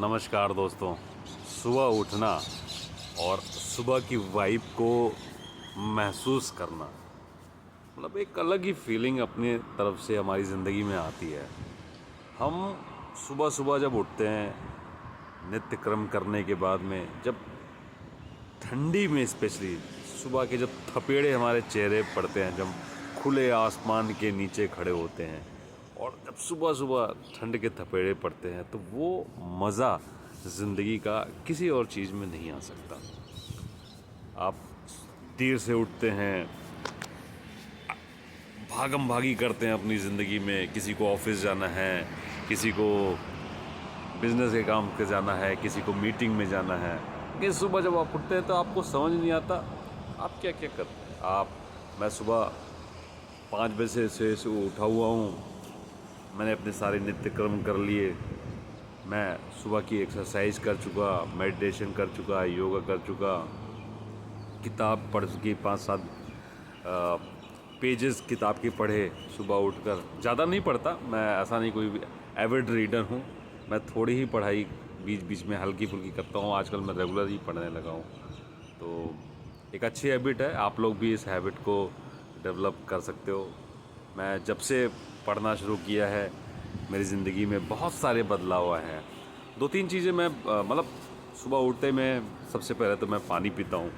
नमस्कार दोस्तों। सुबह उठना और सुबह की वाइब को महसूस करना मतलब एक अलग ही फीलिंग अपनी तरफ से हमारी ज़िंदगी में आती है। हम सुबह सुबह जब उठते हैं नित्य कर्म करने के बाद में, जब ठंडी में स्पेशली सुबह के जब थपेड़े हमारे चेहरे पड़ते हैं, जब खुले आसमान के नीचे खड़े होते हैं और जब सुबह सुबह ठंड के थपेड़े पड़ते हैं, तो वो मज़ा ज़िंदगी का किसी और चीज़ में नहीं आ सकता। आप देर से उठते हैं, भागम भागी करते हैं अपनी ज़िंदगी में, किसी को ऑफिस जाना है, किसी को बिज़नेस के काम पे जाना है, किसी को मीटिंग में जाना है। लेकिन सुबह जब आप उठते हैं तो आपको समझ नहीं आता आप क्या क्या करते हैं। मैं सुबह 5 बजे से उठा हुआ हूँ। मैंने अपने सारे नित्य कर्म कर लिए। मैं सुबह की एक्सरसाइज कर चुका, मेडिटेशन कर चुका, योगा कर चुका, किताब पढ़ चुकी, 5-7 पेजेस किताब के पढ़े सुबह उठकर। ज़्यादा नहीं पढ़ता मैं, ऐसा नहीं कोई एविड रीडर हूँ। मैं थोड़ी ही पढ़ाई बीच बीच में हल्की फुल्की करता हूँ। आजकल मैं रेगुलर ही पढ़ने लगा हूँ, तो एक अच्छी हैबिट है। आप लोग भी इस हैबिट को डेवलप कर सकते हो। मैं जब से पढ़ना शुरू किया है मेरी ज़िंदगी में बहुत सारे बदलाव आए हैं। 2-3 चीज़ें मैं मतलब सुबह उठते मैं सबसे पहले तो मैं पानी पीता हूँ,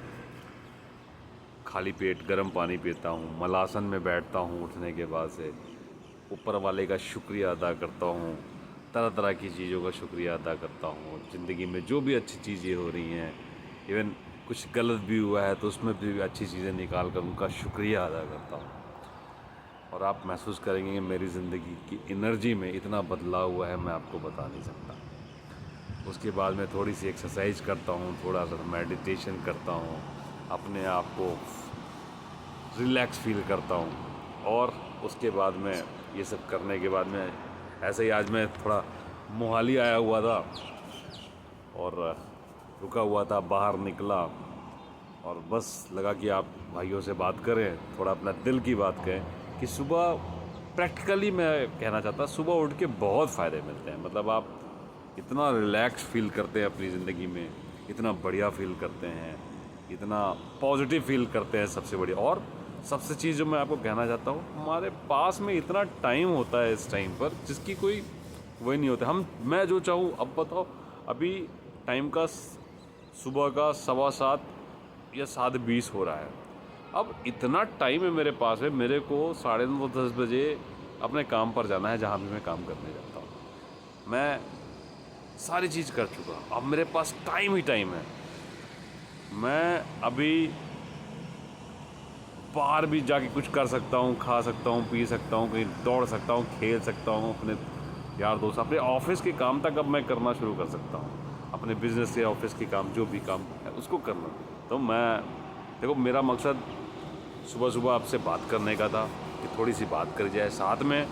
खाली पेट गर्म पानी पीता हूँ। मलासन में बैठता हूँ उठने के बाद से, ऊपर वाले का शुक्रिया अदा करता हूँ, तरह तरह की चीज़ों का शुक्रिया अदा करता हूँ। ज़िंदगी में जो भी अच्छी चीज़ें हो रही हैं, इवन कुछ गलत भी हुआ है तो उसमें भी अच्छी चीज़ें निकाल कर उनका शुक्रिया अदा करता हूँ। और आप महसूस करेंगे कि मेरी ज़िंदगी की एनर्जी में इतना बदलाव हुआ है, मैं आपको बता नहीं सकता। उसके बाद मैं थोड़ी सी एक्सरसाइज करता हूँ, थोड़ा सा मेडिटेशन करता हूँ, अपने आप को रिलैक्स फील करता हूँ। और उसके बाद में ये सब करने के बाद में ऐसे ही आज मैं थोड़ा मोहाली आया हुआ था और रुका हुआ था, बाहर निकला और बस लगा कि आप भाइयों से बात करें, थोड़ा अपना दिल की बात कहें कि सुबह प्रैक्टिकली मैं कहना चाहता, सुबह उठ के बहुत फ़ायदे मिलते हैं। मतलब आप इतना रिलैक्स फील करते हैं अपनी ज़िंदगी में, इतना बढ़िया फील करते हैं, इतना पॉजिटिव फील करते हैं। सबसे बढ़िया और सबसे चीज़ जो मैं आपको कहना चाहता हूँ, हमारे पास में इतना टाइम होता है इस टाइम पर जिसकी कोई वही नहीं होता। मैं जो चाहूँ, अब बताओ अभी टाइम का सुबह का 7:15 या 7:20 हो रहा है। अब इतना टाइम है मेरे पास है, मेरे को 9:30-10 बजे अपने काम पर जाना है, जहाँ भी मैं काम करने जाता हूँ। मैं सारी चीज़ कर चुका, अब मेरे पास टाइम ही टाइम है। मैं अभी बाहर भी जाके कुछ कर सकता हूँ, खा सकता हूँ, पी सकता हूँ, कहीं दौड़ सकता हूँ, खेल सकता हूँ अपने यार दोस्त। अपने ऑफिस के काम तक अब मैं करना शुरू कर सकता हूँ, अपने बिजनेस के ऑफिस के काम, जो भी काम है उसको करना। तो मैं देखो, मेरा मकसद सुबह सुबह आपसे बात करने का था कि थोड़ी सी बात करी जाए। साथ में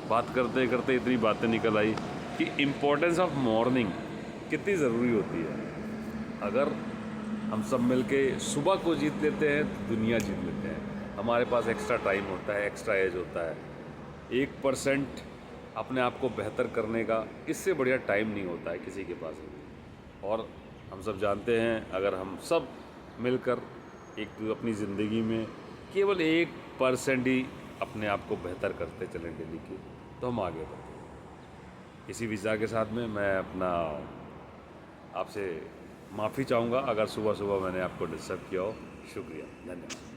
बात करते करते इतनी बातें निकल आई कि इम्पोर्टेंस ऑफ मॉर्निंग कितनी ज़रूरी होती है। अगर हम सब मिलके सुबह को जीत लेते हैं तो दुनिया जीत लेते हैं। हमारे पास एक्स्ट्रा टाइम होता है, एक्स्ट्रा एज होता है। 1% अपने आप को बेहतर करने का इससे बढ़िया टाइम नहीं होता है किसी के पास भी। और हम सब जानते हैं, अगर हम सब मिलकर एक अपनी ज़िंदगी में केवल 1% ही अपने आप को बेहतर करते चलें डेली की, तो हम आगे बढ़ते हैं। इसी विचार के साथ में मैं अपना आपसे माफ़ी चाहूँगा अगर सुबह सुबह मैंने आपको डिस्टर्ब किया हो। शुक्रिया, धन्यवाद।